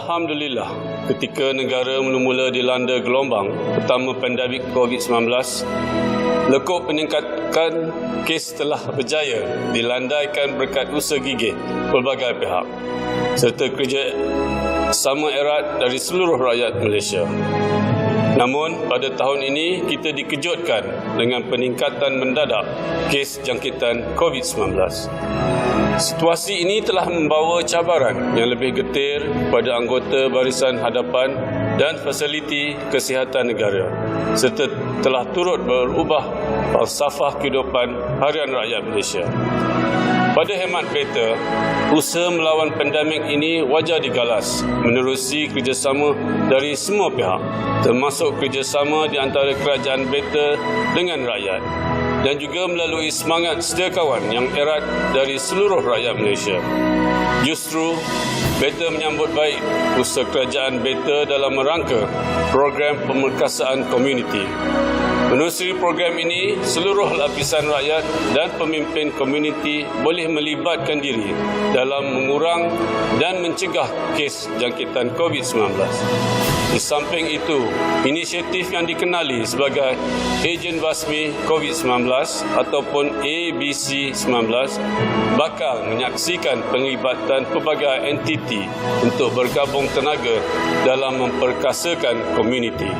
Alhamdulillah, ketika negara mula-mula dilanda gelombang pertama pandemik COVID-19, lekuk peningkatan kes telah berjaya dilandaikan berkat usaha gigih pelbagai pihak serta kerja sama erat dari seluruh rakyat Malaysia. Namun, pada tahun ini kita dikejutkan dengan peningkatan mendadak kes jangkitan COVID-19. Situasi ini telah membawa cabaran yang lebih getir pada anggota barisan hadapan dan fasiliti kesihatan negara serta telah turut berubah falsafah kehidupan harian rakyat Malaysia. Pada hemat Beta, usaha melawan pandemik ini wajar digalas menerusi kerjasama dari semua pihak, termasuk kerjasama di antara kerajaan Beta dengan rakyat dan juga melalui semangat sedia kawan yang erat dari seluruh rakyat Malaysia. Justru, Beta menyambut baik usaha kerajaan Beta dalam merangka program pemerkasaan komuniti. Menerusi program ini, seluruh lapisan rakyat dan pemimpin komuniti boleh melibatkan diri dalam mengurang dan mencegah kes jangkitan COVID-19. Di samping itu, inisiatif yang dikenali sebagai Ejen Basmi COVID-19 ataupun ABC-19 bakal menyaksikan penglibatan pelbagai entiti untuk bergabung tenaga dalam memperkasakan komuniti.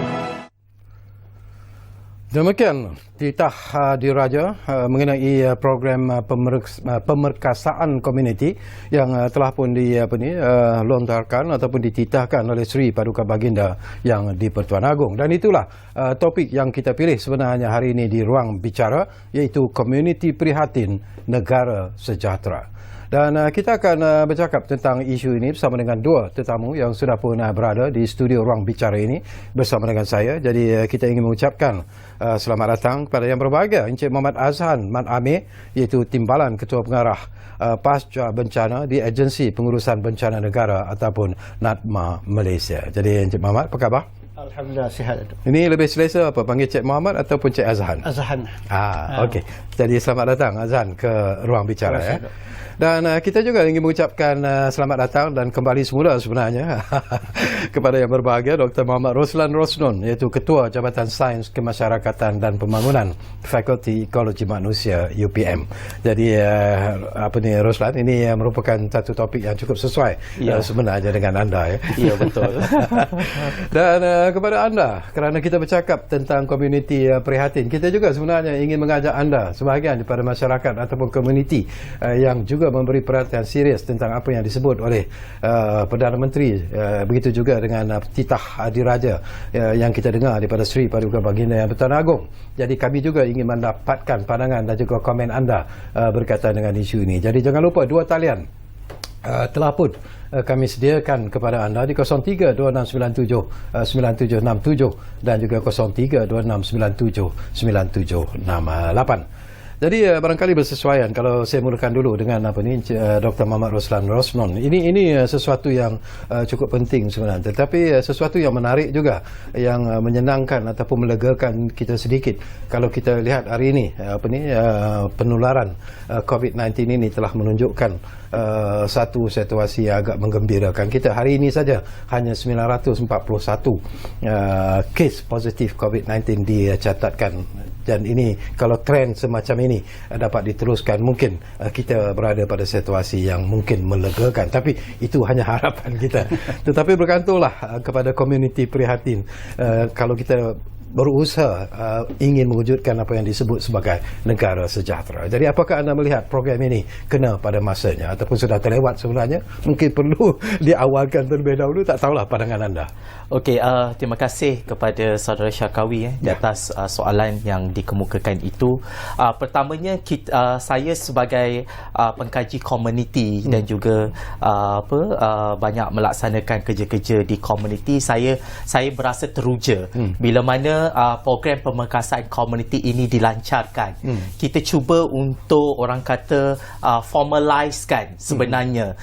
Demikian titah diraja mengenai program pemerkasaan komuniti yang telah pun dilontarkan ataupun dititahkan oleh Sri Paduka Baginda yang di Pertuan Agong. Dan itulah topik yang kita pilih sebenarnya hari ini di ruang bicara, iaitu Komuniti Prihatin Negara Sejahtera. Dan kita akan bercakap tentang isu ini bersama dengan dua tetamu yang sudah pun berada di studio ruang bicara ini bersama dengan saya. Jadi kita ingin mengucapkan selamat datang kepada yang berbahagia Encik Muhammad Azhan Mat Amir, iaitu Timbalan Ketua Pengarah Pasca Bencana di Agensi Pengurusan Bencana Negara ataupun NADMA Malaysia. Jadi Encik Muhammad, apa khabar? Alhamdulillah, sihat. Ini lebih selesa apa, panggil Cik Muhammad ataupun Cik Azhan? Azhan. Okey. Jadi selamat datang Azhan ke ruang bicara ya. Dan kita juga ingin mengucapkan selamat datang dan kembali semula sebenarnya kepada yang berbahagia Dr. Muhammad Roslan Rosnon, iaitu Ketua Jabatan Sains Kemasyarakatan dan Pembangunan Fakulti Ekologi Manusia UPM. Jadi Roslan, ini merupakan satu topik yang cukup sesuai sebenarnya dengan anda ya. Ya, betul. Dan kepada anda, kerana kita bercakap tentang komuniti prihatin, kita juga sebenarnya ingin mengajak anda sebahagian daripada masyarakat ataupun komuniti yang juga memberi perhatian serius tentang apa yang disebut oleh Perdana Menteri, begitu juga dengan titah diraja yang kita dengar daripada Sri Paduka Baginda yang Pertuan Agong. Jadi kami juga ingin mendapatkan pandangan dan juga komen anda berkaitan dengan isu ini. Jadi jangan lupa dua talian telah pun kami sediakan kepada anda di 0326979767 dan juga 0326979768. Jadi barangkali bersesuaian kalau saya mulakan dulu dengan Dr. Muhammad Roslan Rosnon. Ini sesuatu yang cukup penting sebenarnya, tetapi sesuatu yang menarik juga, yang menyenangkan ataupun melegakan kita sedikit kalau kita lihat hari ini penularan COVID-19 ini telah menunjukkan satu situasi yang agak menggembirakan kita. Hari ini saja hanya 941 kes positif COVID-19 dicatatkan, dan ini kalau trend semacam ini dapat diteruskan, mungkin kita berada pada situasi yang mungkin melegakan, tapi itu hanya harapan kita. Tetapi bergantunglah kepada komuniti prihatin kalau kita berusaha ingin mewujudkan apa yang disebut sebagai negara sejahtera. Jadi apakah anda melihat program ini kena pada masanya ataupun sudah terlewat sebenarnya? Mungkin perlu diawalkan terlebih dahulu, tak tahulah pandangan anda. Okey, terima kasih kepada saudara Syarkawi di atas soalan yang dikemukakan itu. Pertamanya saya sebagai pengkaji komuniti dan juga banyak melaksanakan kerja-kerja di komuniti, saya berasa teruja bila mana mana program pemerkasaan komuniti ini dilancarkan. Kita cuba untuk orang kata formalisekan sebenarnya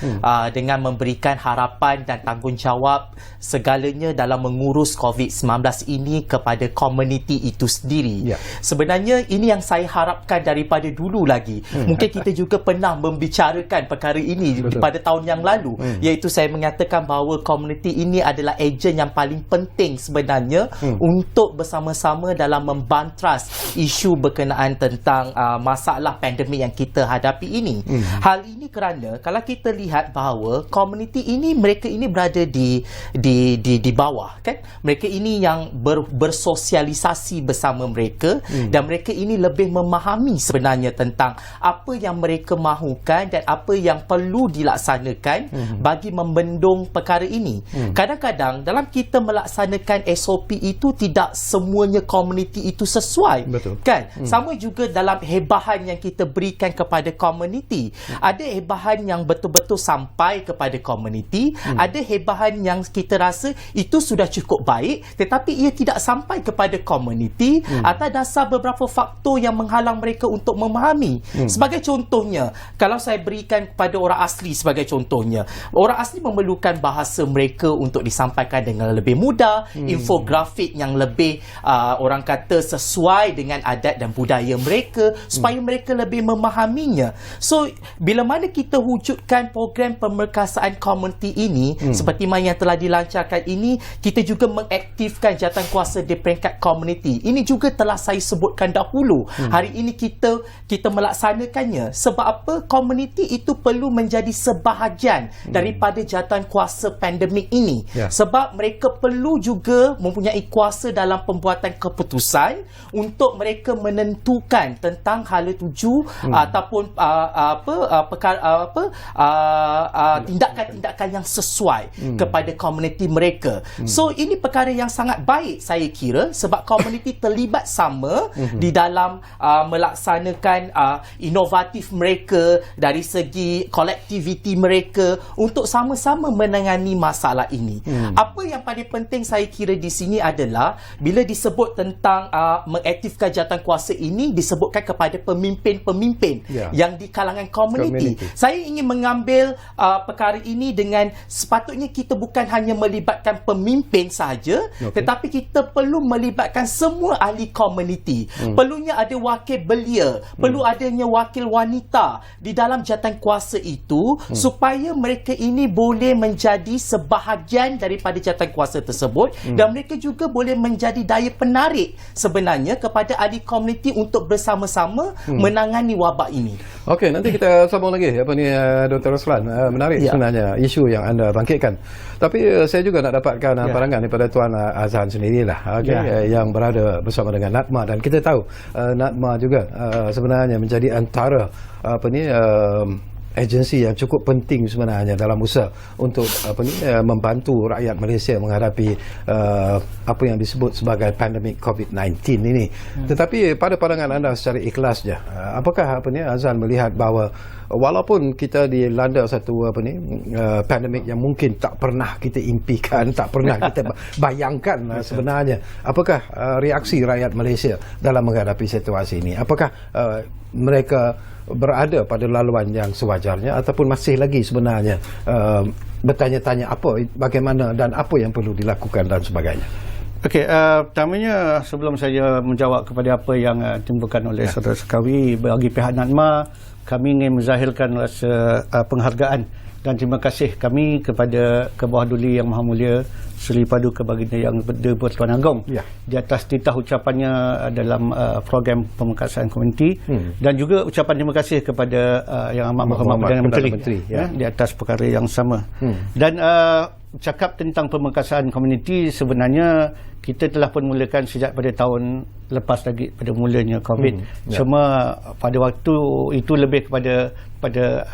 dengan memberikan harapan dan tanggungjawab segalanya dalam mengurus COVID-19 ini kepada komuniti itu sendiri. Sebenarnya ini yang saya harapkan daripada dulu lagi. Mungkin kita juga pernah membicarakan perkara ini pada tahun yang lalu, iaitu saya mengatakan bahawa komuniti ini adalah ejen yang paling penting sebenarnya untuk bersama-sama dalam membantras isu berkenaan tentang masalah pandemik yang kita hadapi ini. Hal ini kerana kalau kita lihat bahawa komuniti ini, mereka ini berada di bawah, kan? Mereka ini yang bersosialisasi bersama mereka dan mereka ini lebih memahami sebenarnya tentang apa yang mereka mahukan dan apa yang perlu dilaksanakan bagi membendung perkara ini. Kadang-kadang dalam kita melaksanakan SOP itu tidak semuanya komuniti itu sesuai. Kan? Sama juga dalam hebahan yang kita berikan kepada komuniti. Ada hebahan yang betul-betul sampai kepada komuniti, ada hebahan yang kita rasa itu sudah cukup baik tetapi ia tidak sampai kepada komuniti atas dasar beberapa faktor yang menghalang mereka untuk memahami. Sebagai contohnya, kalau saya berikan kepada orang asli sebagai contohnya, orang asli memerlukan bahasa mereka untuk disampaikan dengan lebih mudah, infografik yang lebih orang kata sesuai dengan adat dan budaya mereka supaya mereka lebih memahaminya. So bila mana kita wujudkan program pemerkasaan komuniti ini seperti mana yang telah dilancarkan ini, kita juga mengaktifkan jawatankuasa di peringkat komuniti. Ini juga telah saya sebutkan dahulu. Hari ini kita melaksanakannya sebab apa? Komuniti itu perlu menjadi sebahagian daripada jawatankuasa pandemik ini. Sebab mereka perlu juga mempunyai kuasa dalam pembuatan keputusan untuk mereka menentukan tentang hala tuju ataupun tindakan-tindakan yang sesuai kepada komuniti mereka. So ini perkara yang sangat baik saya kira sebab komuniti terlibat sama di dalam melaksanakan inovatif mereka dari segi kolektiviti mereka untuk sama-sama menangani masalah ini. Apa yang paling penting saya kira di sini adalah bila disebut tentang mengaktifkan jawatankuasa ini disebutkan kepada pemimpin-pemimpin yang di kalangan komuniti. Saya ingin mengambil perkara ini dengan sepatutnya kita bukan hanya melibatkan pemimpin sahaja, tetapi kita perlu melibatkan semua ahli komuniti. Perlunya ada wakil belia, perlu adanya wakil wanita di dalam jawatankuasa itu supaya mereka ini boleh menjadi sebahagian daripada jawatankuasa tersebut dan mereka juga boleh menjadi daya penarik sebenarnya kepada ahli komuniti untuk bersama-sama menangani wabak ini. Okey, nanti kita sambung lagi Dr. Roslan. Menarik sebenarnya isu yang anda bangkitkan. Tapi saya juga nak dapatkan pandangan daripada Tuan Azhan sendirilah, yang berada bersama dengan NADMA, dan kita tahu NADMA juga sebenarnya menjadi antara agensi yang cukup penting sebenarnya dalam usaha untuk membantu rakyat Malaysia menghadapi apa yang disebut sebagai pandemik COVID-19 ini. Tetapi pada pandangan anda secara ikhlas je, apakah Azhan melihat bahawa walaupun kita dilanda satu pandemik yang mungkin tak pernah kita impikan, tak pernah kita bayangkan sebenarnya, apakah reaksi rakyat Malaysia dalam menghadapi situasi ini? Apakah mereka berada pada laluan yang sewajarnya ataupun masih lagi sebenarnya bertanya-tanya bagaimana dan apa yang perlu dilakukan dan sebagainya? Okey, pertamanya sebelum saya menjawab kepada apa yang ditimbulkan oleh saudara Sekawi, bagi pihak NADMA, kami ingin menzahirkan rasa penghargaan dan terima kasih kami kepada Kebawah Duli Yang Maha Mulia Seri Paduka Baginda Yang Bertuan Agong di atas titah ucapannya dalam program pemerkasaan komuniti, dan juga ucapan terima kasih kepada Yang Amat Berhormat Perdana Menteri di atas perkara yang sama. Dan cakap tentang pemerkasaan komuniti, sebenarnya kita telah pun mulakan sejak pada tahun lepas lagi pada mulanya COVID. Cuma pada waktu itu lebih kepada pada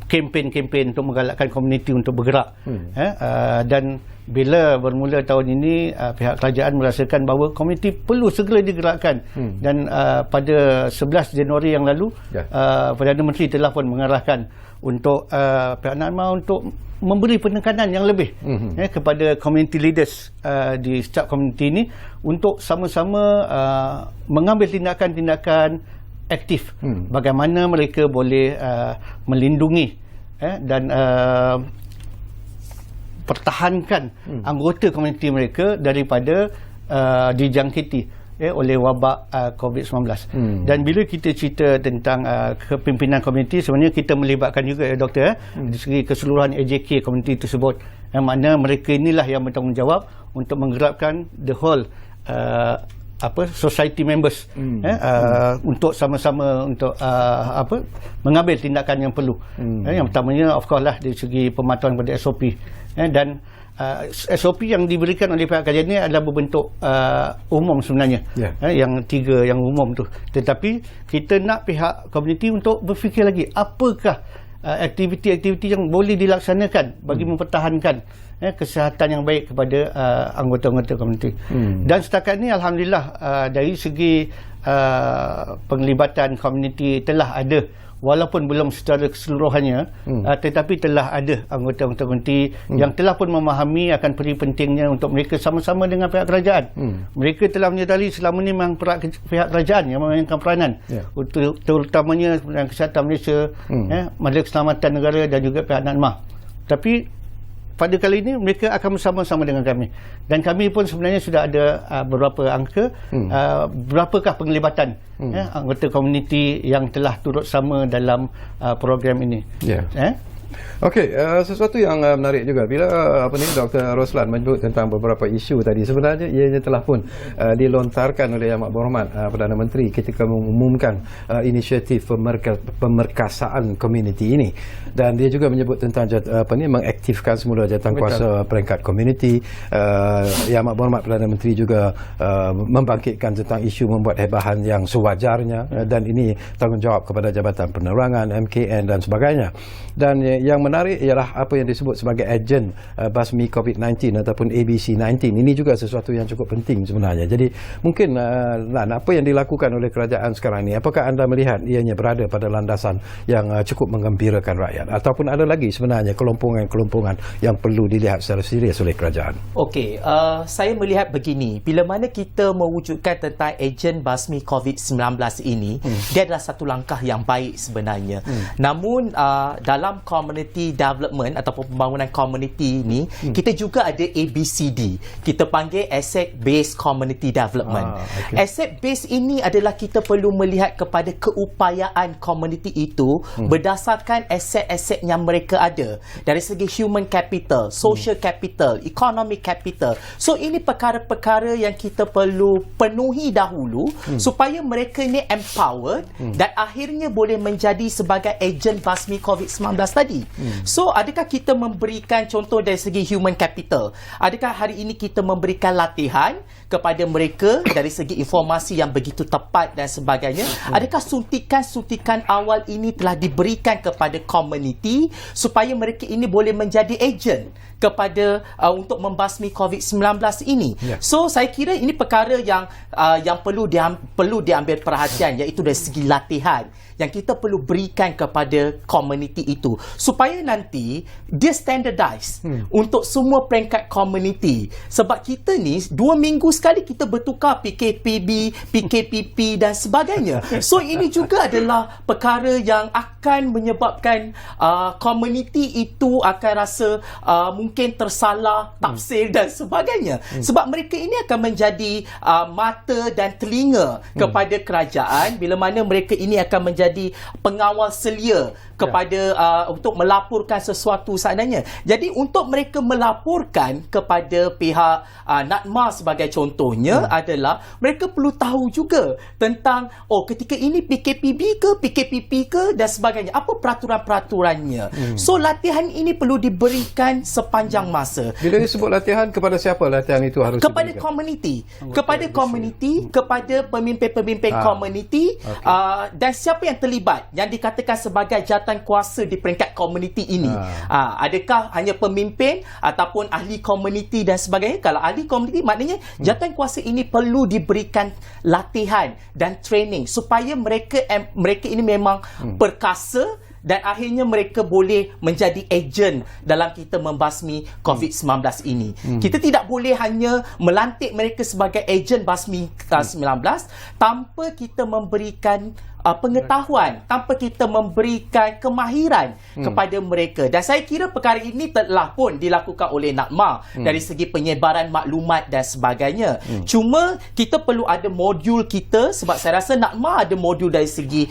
kempen-kempen untuk menggalakkan komuniti untuk bergerak. Dan bila bermula tahun ini pihak kerajaan merasakan bahawa komuniti perlu segera digerakkan, dan pada 11 Januari yang lalu Perdana Menteri telah pun mengarahkan untuk pihak NADMA untuk memberi penekanan yang lebih kepada community leaders di setiap komuniti ini untuk sama-sama mengambil tindakan-tindakan aktif bagaimana mereka boleh melindungi dan pertahankan anggota komuniti mereka daripada dijangkiti oleh wabak COVID-19. Dan bila kita cerita tentang kepimpinan komuniti, sebenarnya kita melibatkan juga doktor dari segi keseluruhan AJK komuniti tersebut, yang mana mereka inilah yang bertanggungjawab untuk menggerakkan the whole society members untuk sama-sama untuk mengambil tindakan yang perlu. Yang pertamanya of course lah dari segi pematuhan pada SOP, dan SOP yang diberikan oleh pihak kerajaan ini adalah berbentuk umum sebenarnya, yang 3 yang umum tu, tetapi kita nak pihak komuniti untuk berfikir lagi apakah aktiviti-aktiviti yang boleh dilaksanakan bagi mempertahankan kesihatan yang baik kepada anggota-anggota komuniti. Dan setakat ini alhamdulillah dari segi penglibatan komuniti telah ada, walaupun belum secara keseluruhannya, tetapi telah ada anggota-anggota komuniti yang telah pun memahami akan peri pentingnya untuk mereka sama-sama dengan pihak kerajaan. Mereka telah menyedari selama ini memang pihak kerajaan yang memainkan peranan, terutamanya Kementerian Kesihatan Malaysia, Majlis Keselamatan Negara dan juga pihak NADMA. Tapi pada kali ini mereka akan bersama-sama dengan kami, dan kami pun sebenarnya sudah ada beberapa angka berapakah penglibatan anggota komuniti yang telah turut sama dalam program ini. Okey, sesuatu yang menarik juga bila Dr. Roslan menyebut tentang beberapa isu tadi, sebenarnya ianya telah pun dilontarkan oleh Yang Berhormat Perdana Menteri ketika mengumumkan inisiatif pemerkasaan komuniti ini, dan dia juga menyebut tentang mengaktifkan semula jawatankuasa peringkat komuniti. Yang Berhormat Perdana Menteri juga membangkitkan tentang isu membuat hebahan yang sewajarnya, dan ini tanggungjawab kepada Jabatan Penerangan, MKN dan sebagainya. Dan yang menarik ialah apa yang disebut sebagai ejen basmi COVID-19 ataupun ABC-19. Ini juga sesuatu yang cukup penting sebenarnya. Jadi mungkin apa yang dilakukan oleh kerajaan sekarang ini, apakah anda melihat ianya berada pada landasan yang cukup menggembirakan rakyat, ataupun ada lagi sebenarnya kelompongan-kelompongan yang perlu dilihat secara serius oleh kerajaan? Okey, saya melihat begini, bila mana kita mewujudkan tentang ejen basmi COVID-19 ini, dia adalah satu langkah yang baik sebenarnya. Namun dalam community development ataupun pembangunan community ini, kita juga ada ABCD. Kita panggil Asset Based Community Development. Asset based ini adalah kita perlu melihat kepada keupayaan community itu berdasarkan aset-aset yang mereka ada, dari segi human capital, social capital, economic capital. So ini perkara-perkara yang kita perlu penuhi dahulu supaya mereka ini empowered dan akhirnya boleh menjadi sebagai ejen basmi COVID-19 tadi. So adakah kita memberikan contoh dari segi human capital? Adakah hari ini kita memberikan latihan kepada mereka dari segi informasi yang begitu tepat dan sebagainya? Adakah suntikan-suntikan awal ini telah diberikan kepada komuniti supaya mereka ini boleh menjadi ejen kepada untuk membasmi COVID-19 ini? So saya kira ini perkara yang perlu diambil perhatian, iaitu dari segi latihan yang kita perlu berikan kepada komuniti itu supaya nanti dia standardise untuk semua peringkat komuniti. Sebab kita ni 2 minggu sekali kita bertukar PKPB, PKPP dan sebagainya. So ini juga adalah perkara yang akan menyebabkan komuniti itu akan rasa mungkin tersalah tafsir dan sebagainya. Sebab mereka ini akan menjadi mata dan telinga kepada kerajaan bila mana mereka ini akan menjadi pengawal selia kepada untuk melaporkan sesuatu seandainya. Jadi untuk mereka melaporkan kepada pihak NADMA sebagai contohnya adalah mereka perlu tahu juga tentang ketika ini PKPB ke PKPP ke dan sebagainya, apa peraturan-peraturannya. So latihan ini perlu diberikan sepanjang masa. Bila disebut latihan, kepada siapa latihan itu harus kepada diberikan? Komuniti, kepada komuniti, kepada pemimpin-pemimpin komuniti, dan siapa yang yang terlibat yang dikatakan sebagai jawatan kuasa di peringkat komuniti ini? Adakah hanya pemimpin ataupun ahli komuniti dan sebagainya? Kalau ahli komuniti, maknanya jawatan kuasa ini perlu diberikan latihan dan training supaya mereka ini memang perkasa dan akhirnya mereka boleh menjadi ejen dalam kita membasmi COVID-19 ini. Kita tidak boleh hanya melantik mereka sebagai ejen basmi COVID-19 tanpa kita memberikan pengetahuan, tanpa kita memberikan kemahiran kepada mereka. Dan saya kira perkara ini telah pun dilakukan oleh NADMA dari segi penyebaran maklumat dan sebagainya. Cuma kita perlu ada modul kita, sebab saya rasa NADMA ada modul dari segi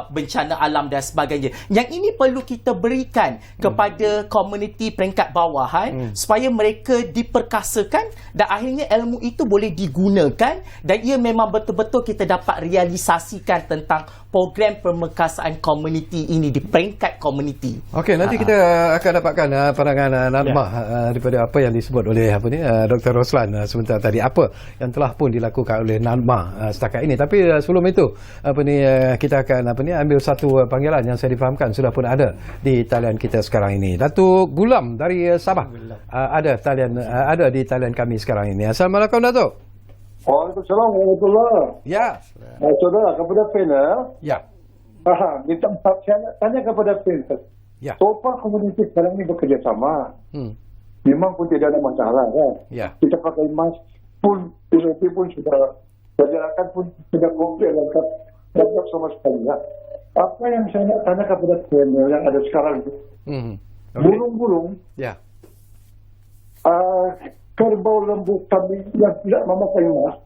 bencana alam dan sebagainya. Yang ini perlu kita berikan kepada komuniti peringkat bawahan supaya mereka diperkasakan dan akhirnya ilmu itu boleh digunakan dan ia memang betul-betul kita dapat realisasikan tentang program pemerkasaan komuniti ini di peringkat komuniti. Okey, nanti kita akan dapatkan pandangan NADMA daripada apa yang disebut oleh Dr. Roslan sebentar tadi, apa yang telah pun dilakukan oleh NADMA setakat ini. Tapi sebelum itu kita akan ambil satu panggilan yang saya difahamkan sudah pun ada di talian kita sekarang ini. Datuk Gulam dari Sabah ada di talian kami sekarang ini. Assalamualaikum Datuk. Waalaikumsalam warahmatullahi. Ya. Saudara, kepada panel. Ya. Minta maaf, saya nak tanya kepada panel. Ya. Sofa komuniti sekarang ini bekerjasama. Memang pun tidak ada masalah kan. Ya. Kita pakai mask pun, SOP pun sudah, perjalanan pun sudah komplit lengkap. Lengkap sama sekali ya. Apa yang saya nak tanya kepada panel yang ada sekarang itu. Burung-burung. Ya. Kerbau lembu kami yang tidak memakai mask,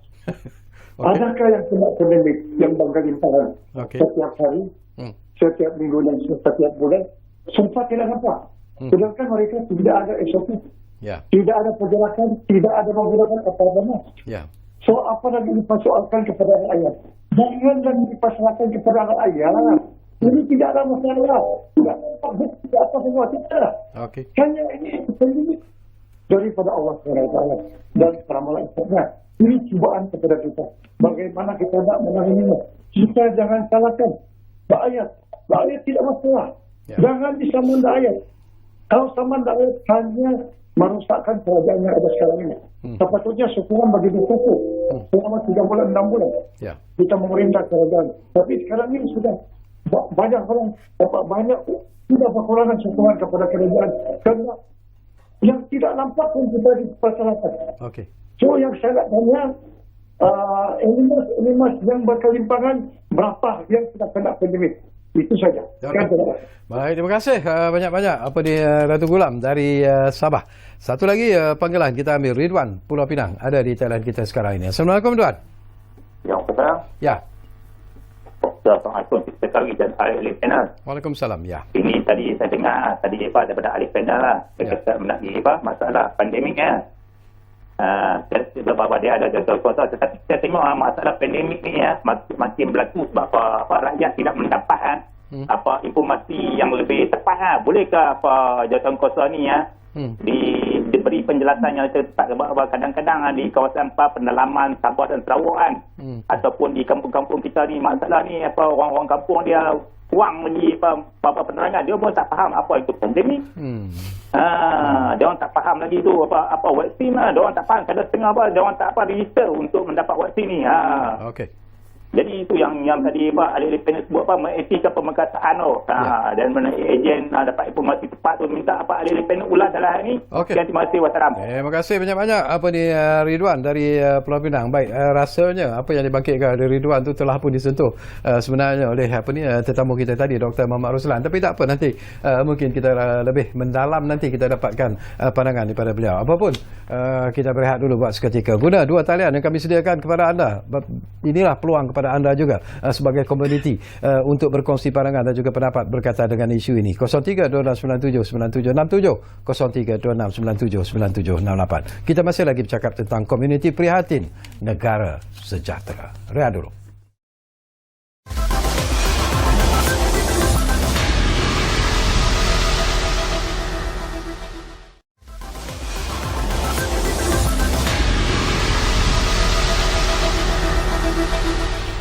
adakah yang kena pandemik yang berkelimpangan setiap hari, setiap minggu dan setiap bulan, sempat tidak nampak. Sedangkan mereka tidak ada SOP, tidak ada pergerakan, tidak ada menggunakan apa-apa mask. So apa lagi dipersoalkan kepada rakyat? Jangan lagi dipersoalkan kepada rakyat. Ini tidak ada masalah. Tidak apa semua, tidak. Hanya ini pandemik daripada Allah SWT dan para malaikatnya. Ini cubaan kepada kita. Bagaimana kita nak menangani? Kita jangan salahkan rakyat. Rakyat tidak masalah. Jangan disaman rakyat. Kalau saman rakyat hanya merusakkan kerajaan yang ada sekarang ini. Sepatutnya syukuran bagi kita selama 3 bulan, 6 bulan. Kita memerintah kerajaan. Tapi sekarang ini sudah banyak orang, sudah berkurangan syukuran kepada kerajaan. Kerana yang tidak nampak pun kita dipersalahkan. So yang saya nak tanya, animals yang berkelimpangan, berapa yang sudah kena pandemik? Itu saja. Baik, terima kasih banyak-banyak Datuk Gulam dari Sabah. Satu lagi panggilan kita ambil, Ridwan, Pulau Pinang, ada di talian kita sekarang ini. Assalamualaikum Tuan. Ya, betul. Ya. Assalamualaikum, kita kali dan ahli panel. Waalaikumsalam, ya. Ini tadi saya dengar daripada ahli panel lah. Dia kata menangani masalah pandemik kan. Sebab dia ada jatuh kuasa. Tetapi saya tengok masalah pandemik ni makin berlaku sebab rakyat tidak mendapat informasi yang lebih tepat. Bolehkah jawatan kuasa ni diberi penjelasan yang tepat, sebab kadang-kadang di kawasan pendalaman Sabah dan Sarawak ataupun di kampung-kampung kita ni, masalah ni orang-orang kampung dia kurang lagi penerangan, dia pun tak faham apa itu pandemik. Dia orang tak faham lagi tu apa vaksin lah, dia orang tak faham, kadang setengah dia orang tak register untuk mendapat vaksin ni. Jadi itu yang tadi ahli panel sebut mengetikkan pemerkasaan dan ejen dapat informasi tepat tu, minta ahli panel ulas dalam hari ni. Terima kasih, wassalam. Terima kasih banyak-banyak Ridwan dari Pulau Pinang. Baik, rasanya apa yang dibangkitkan dari Ridwan tu telah pun disentuh sebenarnya oleh tetamu kita tadi, Dr. Muhammad Roslan. Tapi tak apa, nanti mungkin kita lebih mendalam, nanti kita dapatkan pandangan daripada beliau. Apapun kita berehat dulu buat seketika. Guna 2 talian yang kami sediakan kepada anda. Inilah peluang kepada anda juga sebagai komuniti untuk berkongsi pandangan dan juga pendapat berkaitan dengan isu ini. 0326979767, 0326979768. Kita masih lagi bercakap tentang komuniti prihatin negara sejahtera. Rehat dulu.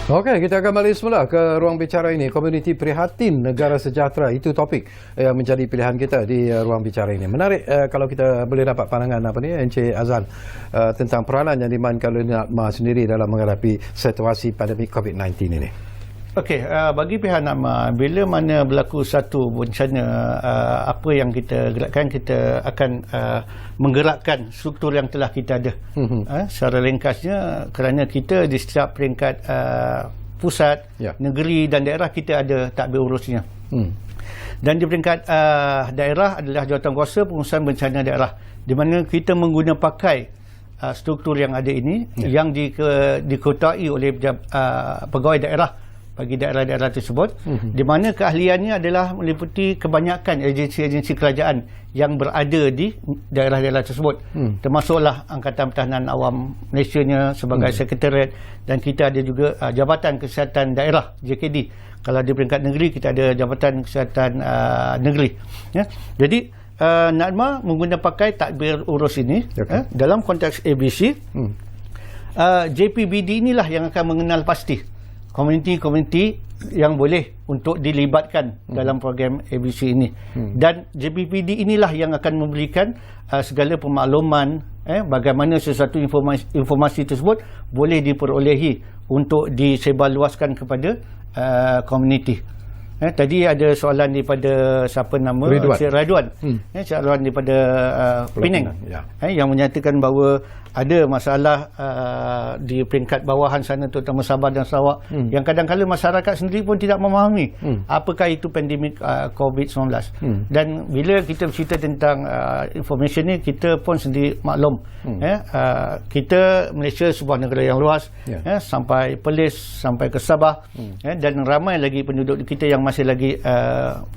Okey, kita akan balik semula ke ruang bicara ini. Komuniti prihatin negara sejahtera, itu topik yang menjadi pilihan kita di ruang bicara ini. Menarik kalau kita boleh dapat pandangan Encik Azlan tentang peranan yang dimainkan oleh NADMA sendiri dalam menghadapi situasi pandemik COVID-19 ini. Okey, bagi pihak NADMA, bila mana berlaku satu bencana, apa yang kita gerakkan, kita akan menggerakkan struktur yang telah kita ada. Secara ringkasnya, kerana kita di setiap peringkat pusat, negeri dan daerah, kita ada tadbir urusnya. Dan di peringkat daerah adalah jawatankuasa pengurusan bencana daerah, di mana kita menggunakan pakai struktur yang ada ini, yang dikotai oleh pegawai daerah bagi daerah-daerah tersebut, di mana keahliannya adalah meliputi kebanyakan agensi-agensi kerajaan yang berada di daerah-daerah tersebut, termasuklah Angkatan Pertahanan Awam Malaysia sebagai sekretariat, dan kita ada juga Jabatan Kesihatan Daerah JKD. Kalau di peringkat negeri, kita ada Jabatan Kesihatan Negeri. Jadi NADMA menggunakan pakai tadbir urus ini dalam konteks ABC. JPBD inilah yang akan mengenal pasti komuniti-komuniti yang boleh untuk dilibatkan dalam program ABC ini. Dan JPBD inilah yang akan memberikan segala pemakluman bagaimana sesuatu informasi tersebut boleh diperolehi untuk disebarluaskan kepada komuniti. Tadi ada soalan daripada siapa nama? Ridwan. Cik Ridwan. Cik Ridwan daripada Penang. Yang menyatakan bahawa ada masalah di peringkat bawahan sana, terutama Sabah dan Sarawak, yang kadang-kadang masyarakat sendiri pun tidak memahami apakah itu pandemik COVID-19. Dan bila kita bercerita tentang information ni, kita pun sendiri maklum. Kita Malaysia sebuah negara yang luas, sampai Perlis, sampai ke Sabah, dan ramai lagi penduduk kita yang masih lagi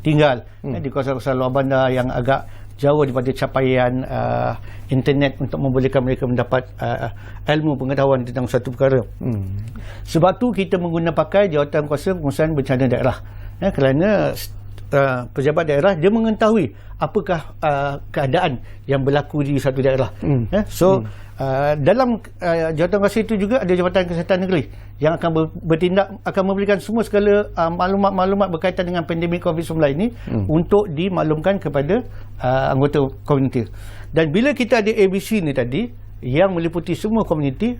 tinggal di kawasan-kawasan luar bandar yang agak jauh daripada capaian internet untuk membolehkan mereka mendapat ilmu pengetahuan tentang satu perkara. Sebab tu kita menggunakan pakai jawatankuasa pengurusan bencana daerah, kerana pejabat daerah dia mengetahui apakah keadaan yang berlaku di satu daerah. Dalam jawatankuasa itu juga ada Jabatan Kesihatan Negeri yang akan bertindak, akan memberikan semua segala maklumat-maklumat berkaitan dengan pandemik COVID-19 ini untuk dimaklumkan kepada anggota komuniti. Dan bila kita ada ABC ni tadi yang meliputi semua komuniti,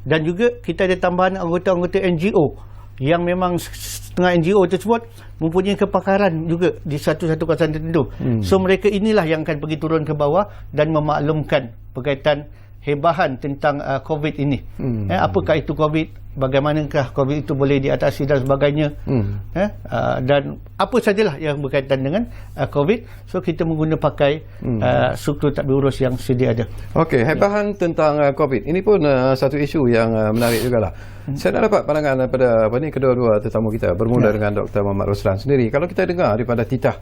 dan juga kita ada tambahan anggota-anggota NGO yang memang setengah NGO tersebut mempunyai kepakaran juga di satu-satu kawasan tertentu. So mereka inilah yang akan pergi turun ke bawah dan memaklumkan berkaitan hebahan tentang COVID ini. Apakah itu COVID, bagaimanakah COVID itu boleh diatasi dan sebagainya, dan apa sajalah yang berkaitan dengan COVID. So kita menggunakan pakai struktur tadbir urus yang sedia ada. Okey, hebahan tentang COVID ini pun satu isu yang menarik jugalah. Saya nak dapat pandangan daripada kedua-dua tetamu kita, bermula dengan Dr. Muhammad Roslan sendiri. Kalau kita dengar daripada titah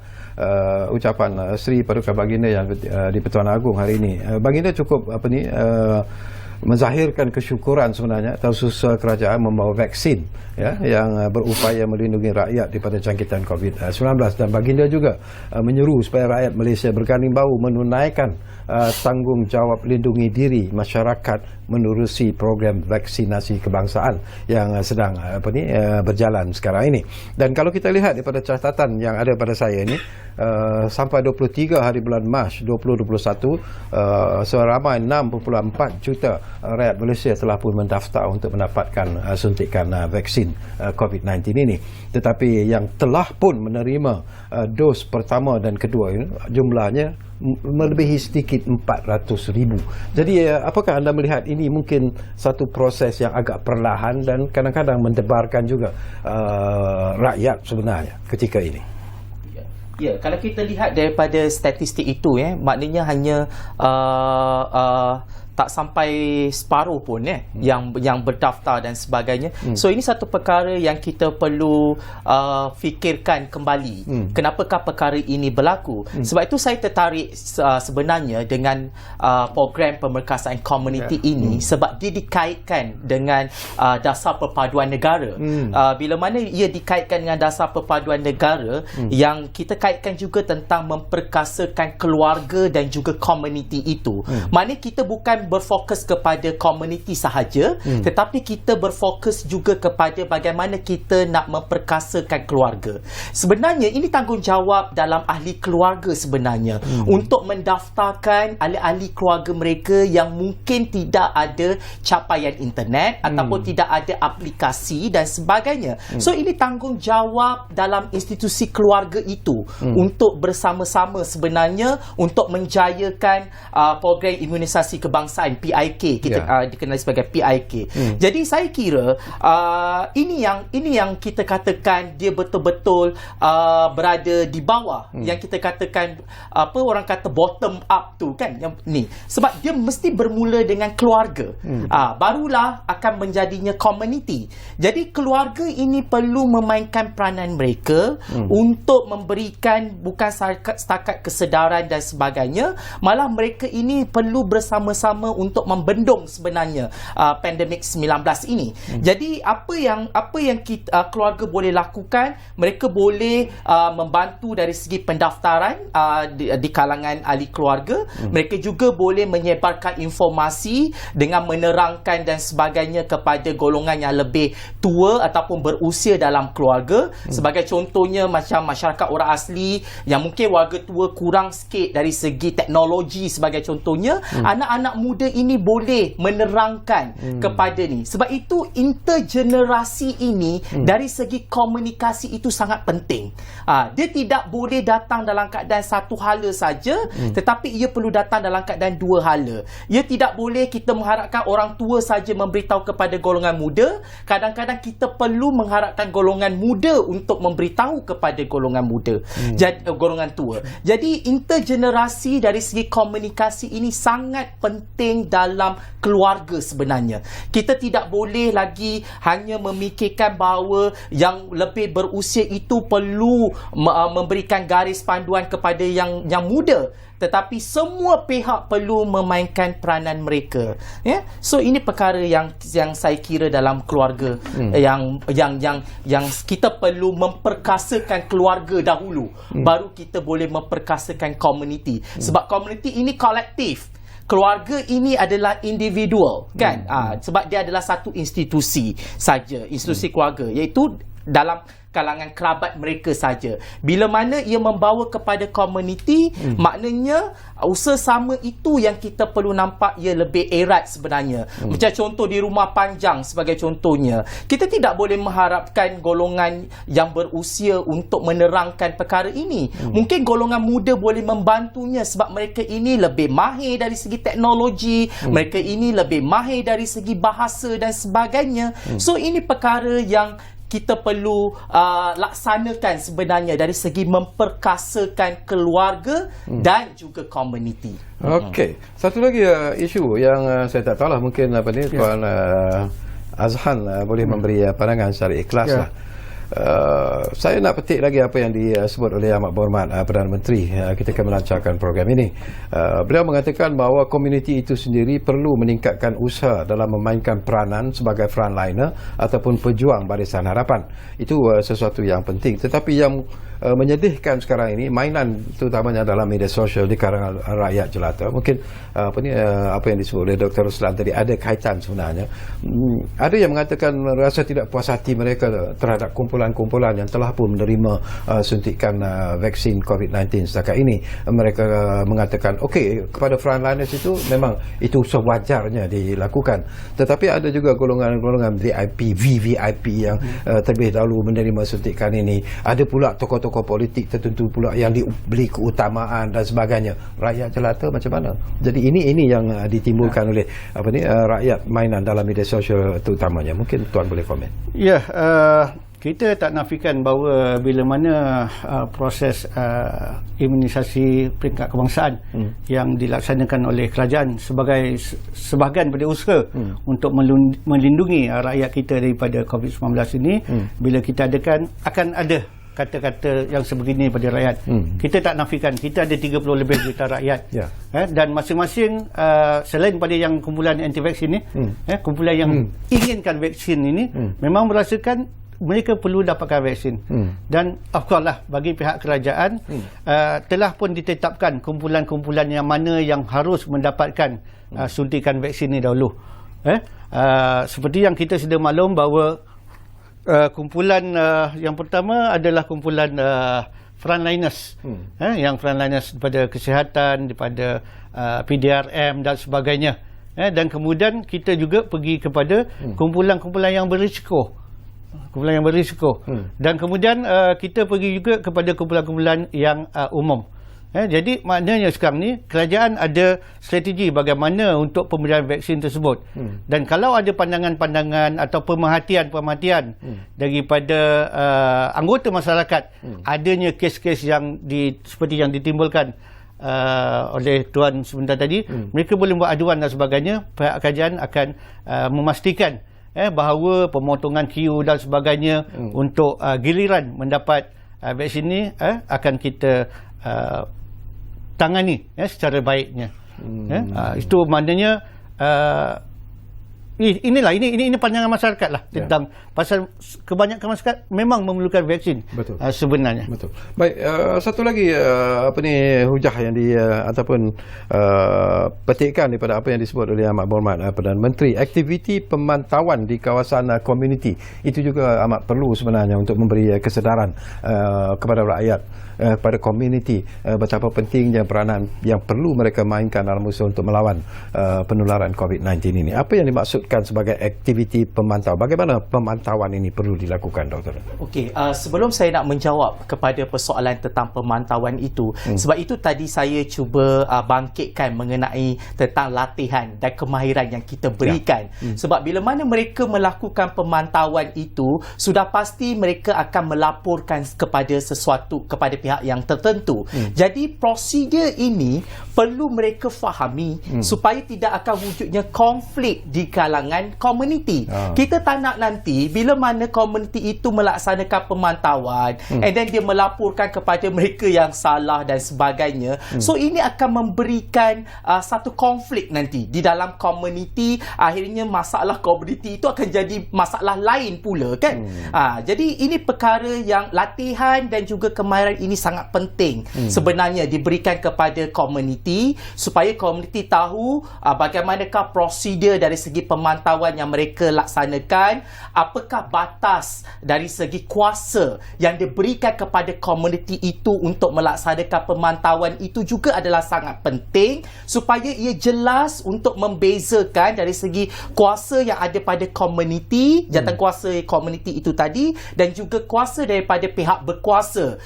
ucapan Sri Paduka Baginda yang di Pertuan Agong hari ini, Baginda cukup menzahirkan kesyukuran sebenarnya atas usaha kerajaan membawa vaksin yang berupaya melindungi rakyat daripada jangkitan COVID-19, dan Baginda juga menyeru supaya rakyat Malaysia berganding bahu menunaikan tanggungjawab lindungi diri masyarakat menerusi program vaksinasi kebangsaan yang sedang berjalan sekarang ini. Dan kalau kita lihat daripada catatan yang ada pada saya ini, sampai 23 hari bulan Mac 2021, seramai 6.4 juta rakyat Malaysia telah pun mendaftar untuk mendapatkan suntikan vaksin COVID-19 ini. Tetapi yang telah pun menerima dos pertama dan kedua ini, jumlahnya melebihi sedikit 400,000. Jadi apakah anda melihat ini mungkin satu proses yang agak perlahan dan kadang-kadang mendebarkan juga rakyat sebenarnya ketika ini? Ya, kalau kita lihat daripada statistik itu, maknanya hanya tak sampai separuh pun yang berdaftar dan sebagainya. So ini satu perkara yang kita perlu fikirkan kembali. Kenapakah perkara ini berlaku? Sebab itu saya tertarik sebenarnya dengan program pemerkasaan komuniti ini, sebab dia dikaitkan dengan dasar perpaduan negara. Bila mana ia dikaitkan dengan dasar perpaduan negara, yang kita kaitkan juga tentang memperkasakan keluarga dan juga komuniti itu. Maknanya kita bukan berfokus kepada komuniti sahaja, tetapi kita berfokus juga kepada bagaimana kita nak memperkasakan keluarga. Sebenarnya ini tanggungjawab dalam ahli keluarga sebenarnya untuk mendaftarkan ahli-ahli keluarga mereka yang mungkin tidak ada capaian internet ataupun tidak ada aplikasi dan sebagainya. So ini tanggungjawab dalam institusi keluarga itu untuk bersama-sama sebenarnya untuk menjayakan program imunisasi kebangsaan PIK, kita dikenali sebagai PIK. Jadi saya kira ini yang kita katakan dia betul-betul berada di bawah, yang kita katakan apa orang kata bottom up tu kan, yang ni sebab dia mesti bermula dengan keluarga, barulah akan menjadinya komuniti. Jadi keluarga ini perlu memainkan peranan mereka untuk memberikan bukan setakat kesedaran dan sebagainya, malah mereka ini perlu bersama-sama untuk membendung sebenarnya pandemik 19 ini. Jadi apa yang kita, keluarga boleh lakukan, mereka boleh membantu dari segi pendaftaran di kalangan ahli keluarga. Mereka juga boleh menyebarkan informasi dengan menerangkan dan sebagainya kepada golongan yang lebih tua ataupun berusia dalam keluarga. Sebagai contohnya macam masyarakat orang asli yang mungkin warga tua kurang sikit dari segi teknologi sebagai contohnya, anak-anak muda ini boleh menerangkan kepada ni. Sebab itu intergenerasi ini dari segi komunikasi itu sangat penting. Dia tidak boleh datang dalam keadaan satu hala saja, tetapi ia perlu datang dalam keadaan dua hala. Ia tidak boleh kita mengharapkan orang tua saja memberitahu kepada golongan muda. Kadang-kadang kita perlu mengharapkan golongan muda untuk memberitahu kepada golongan muda, golongan tua. Jadi intergenerasi dari segi komunikasi ini sangat penting dalam keluarga sebenarnya. Kita tidak boleh lagi hanya memikirkan bahawa yang lebih berusia itu perlu memberikan garis panduan kepada yang muda, tetapi semua pihak perlu memainkan peranan mereka. So ini perkara yang saya kira dalam keluarga yang kita perlu memperkasakan keluarga dahulu, baru kita boleh memperkasakan komuniti. Sebab komuniti ini kolektif. Keluarga ini adalah individual kan, sebab dia adalah satu institusi saja, institusi keluarga, iaitu dalam kalangan kerabat mereka saja. Bila mana ia membawa kepada komuniti, maknanya usaha sama itu yang kita perlu nampak ia lebih erat sebenarnya. Macam contoh di Rumah Panjang sebagai contohnya, kita tidak boleh mengharapkan golongan yang berusia untuk menerangkan perkara ini. Mungkin golongan muda boleh membantunya sebab mereka ini lebih mahir dari segi teknologi, mereka ini lebih mahir dari segi bahasa dan sebagainya. So ini perkara yang kita perlu laksanakan sebenarnya dari segi memperkasakan keluarga dan juga komuniti. Okey, satu lagi isu yang saya tak tahulah, mungkin Tuan Azhan boleh memberi pandangan secara ikhlas lah. Saya nak petik lagi apa yang disebut oleh Amat Berhormat Perdana Menteri ketika melancarkan program ini. Beliau mengatakan bahawa komuniti itu sendiri perlu meningkatkan usaha dalam memainkan peranan sebagai frontliner ataupun pejuang Barisan Harapan. Itu sesuatu yang penting. Tetapi yang menyedihkan sekarang ini, mainan terutamanya dalam media sosial di kalangan rakyat jelata, mungkin apa yang disebut oleh Dr. Ruslan tadi ada kaitan sebenarnya. Ada yang mengatakan rasa tidak puas hati mereka terhadap kumpulan-kumpulan yang telah pun menerima suntikan vaksin COVID-19 setakat ini. Mereka mengatakan okey, kepada frontliners itu memang itu sewajarnya dilakukan, tetapi ada juga golongan-golongan VIP, VVIP yang terlebih dahulu menerima suntikan ini. Ada pula tokoh-tokoh politik tertentu pula yang diberi keutamaan dan sebagainya. Rakyat jelata macam mana? Jadi ini yang ditimbulkan oleh rakyat mainan dalam media sosial terutamanya. Mungkin Tuan boleh komen. Ya, kita tak nafikan bahawa bila mana proses imunisasi peringkat kebangsaan yang dilaksanakan oleh kerajaan sebagai sebahagian daripada usaha untuk melindungi rakyat kita daripada COVID-19 ini, bila kita adakan, akan ada kata-kata yang sebegini pada rakyat. Kita tak nafikan, kita ada 30 lebih juta rakyat, dan masing-masing selain pada yang kumpulan anti-vaksin ni, kumpulan yang inginkan vaksin ini memang merasakan mereka perlu dapatkan vaksin. Dan of course lah, bagi pihak kerajaan telah pun ditetapkan kumpulan-kumpulan yang mana yang harus mendapatkan suntikan vaksin ni dahulu. Seperti yang kita sudah maklum bahawa kumpulan yang pertama adalah kumpulan frontliners, yang frontliners daripada kesihatan, daripada PDRM dan sebagainya. Dan kemudian kita juga pergi kepada kumpulan-kumpulan yang berisiko. Dan kemudian kita pergi juga kepada kumpulan-kumpulan yang umum. Jadi maknanya sekarang ni kerajaan ada strategi bagaimana untuk pemberian vaksin tersebut. Dan kalau ada pandangan-pandangan atau pemerhatian daripada anggota masyarakat, adanya kes-kes yang seperti yang ditimbulkan oleh tuan sebentar tadi, mereka boleh buat aduan dan sebagainya. Pihak kerajaan akan memastikan bahawa pemotongan queue dan sebagainya untuk giliran mendapat vaksin ni akan kita tangani secara baiknya. Itu maknanya ini pandangan masyarakat lah tentang pasal kebanyakan masyarakat memang memerlukan vaksin. Betul. Sebenarnya. Betul. Baik, satu lagi hujah yang ataupun petikan daripada apa yang disebut oleh Amat Berhormat Perdana Menteri, aktiviti pemantauan di kawasan komuniti itu juga amat perlu sebenarnya untuk memberi kesedaran kepada rakyat, pada komuniti, betapa pentingnya peranan yang perlu mereka mainkan dalam usaha untuk melawan penularan COVID-19 ini. Apa yang dimaksudkan sebagai aktiviti pemantau? Bagaimana pemantauan ini perlu dilakukan, Doktor? Okey, sebelum saya nak menjawab kepada persoalan tentang pemantauan itu, sebab itu tadi saya cuba bangkitkan mengenai tentang latihan dan kemahiran yang kita berikan. Sebab bila mana mereka melakukan pemantauan itu, sudah pasti mereka akan melaporkan kepada sesuatu, kepada pihak yang tertentu. Jadi prosedur ini perlu mereka fahami supaya tidak akan wujudnya konflik di kalangan komuniti. Kita tak nak nanti bila mana komuniti itu melaksanakan pemantauan and then dia melaporkan kepada mereka yang salah dan sebagainya. So ini akan memberikan satu konflik nanti di dalam komuniti. Akhirnya masalah komuniti itu akan jadi masalah lain pula, kan? Jadi ini perkara yang latihan dan juga kemahiran ini sangat penting sebenarnya diberikan kepada komuniti supaya komuniti tahu bagaimanakah prosedur dari segi pemantauan yang mereka laksanakan, apakah batas dari segi kuasa yang diberikan kepada komuniti itu untuk melaksanakan pemantauan itu juga adalah sangat penting supaya ia jelas untuk membezakan dari segi kuasa yang ada pada komuniti, jawatan kuasa komuniti itu tadi, dan juga kuasa daripada pihak berkuasa,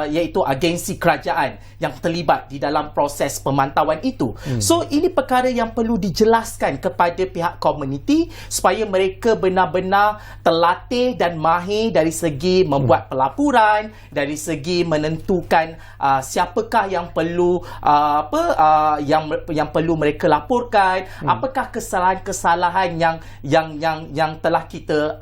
iaitu agensi kerajaan yang terlibat di dalam proses pemantauan itu. So ini perkara yang perlu dijelaskan kepada pihak komuniti supaya mereka benar-benar terlatih dan mahir dari segi membuat pelaporan, dari segi menentukan siapakah yang perlu yang perlu mereka laporkan, apakah kesalahan-kesalahan yang telah kita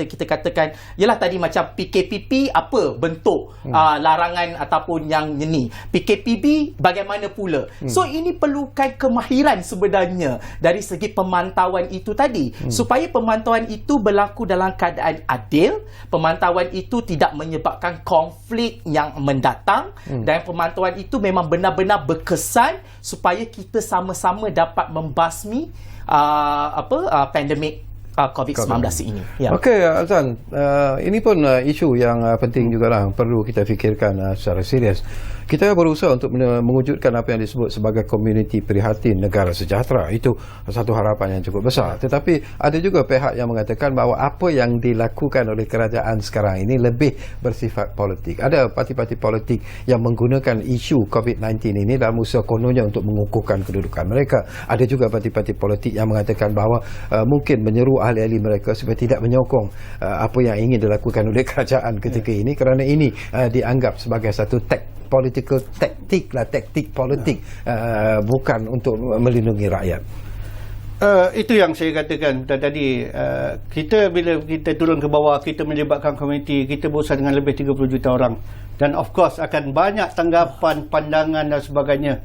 kita katakan ialah tadi macam PKPP apa bentuk larangan ataupun yang ini, PKPB bagaimana pula. So ini perlukan kemahiran sebenarnya dari segi pemantauan itu tadi, supaya pemantauan itu berlaku dalam keadaan adil, pemantauan itu tidak menyebabkan konflik yang mendatang, dan pemantauan itu memang benar-benar berkesan supaya kita sama-sama dapat membasmi pandemik COVID-19 ini. Okey, Azan, ini pun isu yang penting jugalah, perlu kita fikirkan secara serius. Kita berusaha untuk mewujudkan apa yang disebut sebagai komuniti prihatin negara sejahtera. Itu satu harapan yang cukup besar. Tetapi ada juga pihak yang mengatakan bahawa apa yang dilakukan oleh kerajaan sekarang ini lebih bersifat politik. Ada parti-parti politik yang menggunakan isu COVID-19 ini dalam usaha kononnya untuk mengukuhkan kedudukan mereka. Ada juga parti-parti politik yang mengatakan bahawa mungkin menyeru ahli-ahli mereka supaya tidak menyokong apa yang ingin dilakukan oleh kerajaan ketika ini, kerana ini dianggap sebagai satu taktik politik, bukan untuk melindungi rakyat. Itu yang saya katakan tadi, kita bila kita turun ke bawah, kita melibatkan komuniti, kita berusaha dengan lebih 30 juta orang, dan of course akan banyak tanggapan, pandangan dan sebagainya.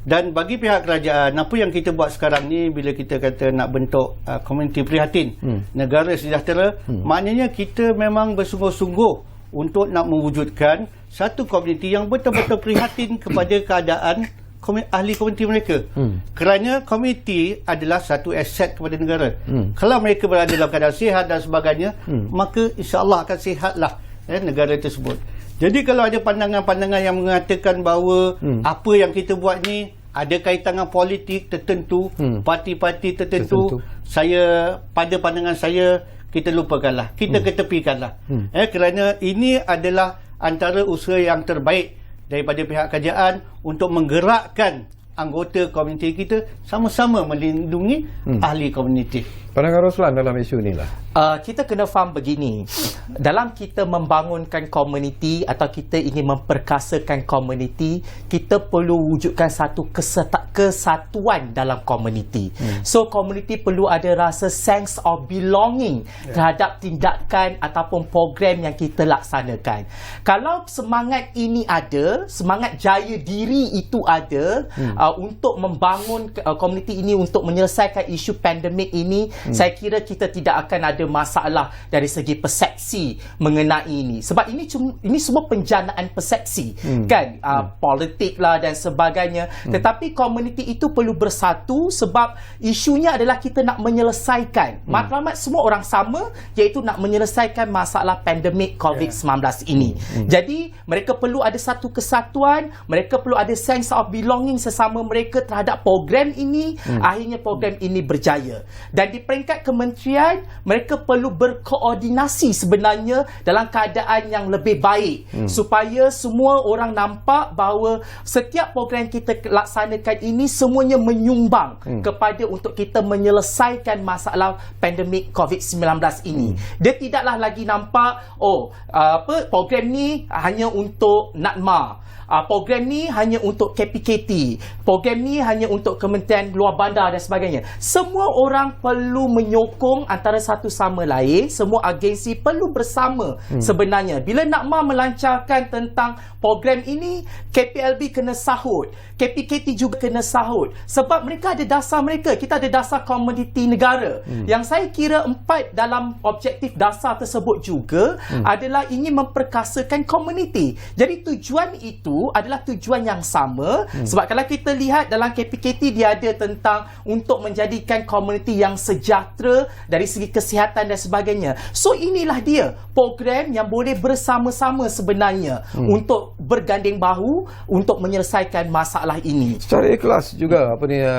Dan bagi pihak kerajaan, apa yang kita buat sekarang ni, bila kita kata nak bentuk komuniti prihatin negara sejahtera, maknanya kita memang bersungguh-sungguh untuk nak mewujudkan satu komuniti yang betul-betul prihatin kepada keadaan ahli komuniti mereka. Kerana komuniti adalah satu aset kepada negara. Kalau mereka berada dalam keadaan sihat dan sebagainya, maka insya-Allah akan sihatlah negara tersebut. Jadi kalau ada pandangan-pandangan yang mengatakan bahawa apa yang kita buat ni ada kaitan dengan politik tertentu, parti-parti tertentu, pada pandangan saya, kita lupakanlah, kita ketepikanlah. Kerana ini adalah antara usaha yang terbaik daripada pihak kerajaan untuk menggerakkan anggota komuniti kita sama-sama melindungi ahli komuniti. Pandangan Roslan dalam isu inilah. Kita kena faham begini. Dalam kita membangunkan komuniti atau kita ingin memperkasakan komuniti, kita perlu wujudkan satu kesatuan dalam komuniti. So komuniti perlu ada rasa sense of belonging terhadap tindakan ataupun program yang kita laksanakan. Kalau semangat ini ada, semangat jaya diri itu ada untuk membangun komuniti ini untuk menyelesaikan isu pandemik ini, saya kira kita tidak akan ada masalah dari segi persepsi mengenai ini. Sebab ini semua penjanaan persepsi, kan? Politik lah dan sebagainya. Tetapi komuniti itu perlu bersatu sebab isunya adalah kita nak menyelesaikan. Matlamat semua orang sama, iaitu nak menyelesaikan masalah pandemik COVID-19 ini. Jadi mereka perlu ada satu kesatuan, mereka perlu ada sense of belonging sesama mereka terhadap program ini. Akhirnya program ini berjaya. Dan di peringkat kementerian, mereka perlu berkoordinasi sebenarnya dalam keadaan yang lebih baik supaya semua orang nampak bahawa setiap program kita laksanakan ini semuanya menyumbang kepada untuk kita menyelesaikan masalah pandemik COVID-19 ini. Dia tidaklah lagi nampak program ni hanya untuk NADMA, program ni hanya untuk KPKT, program ni hanya untuk Kementerian Luar Bandar dan sebagainya. Semua orang perlu menyokong antara satu sama lain, semua agensi perlu bersama sebenarnya. Bila NADMA melancarkan tentang program ini, KPLB kena sahut, KPKT juga kena sahut sebab mereka ada dasar mereka. Kita ada dasar komuniti negara. Yang saya kira 4 dalam objektif dasar tersebut juga adalah ingin memperkasakan komuniti. Jadi tujuan itu adalah tujuan yang sama. Sebab kalau kita lihat dalam KPKT, dia ada tentang untuk menjadikan komuniti yang sejahtera dari segi kesihatan dan sebagainya. So inilah dia program yang boleh bersama-sama sebenarnya untuk berganding bahu untuk menyelesaikan masalah ini. Secara ikhlas juga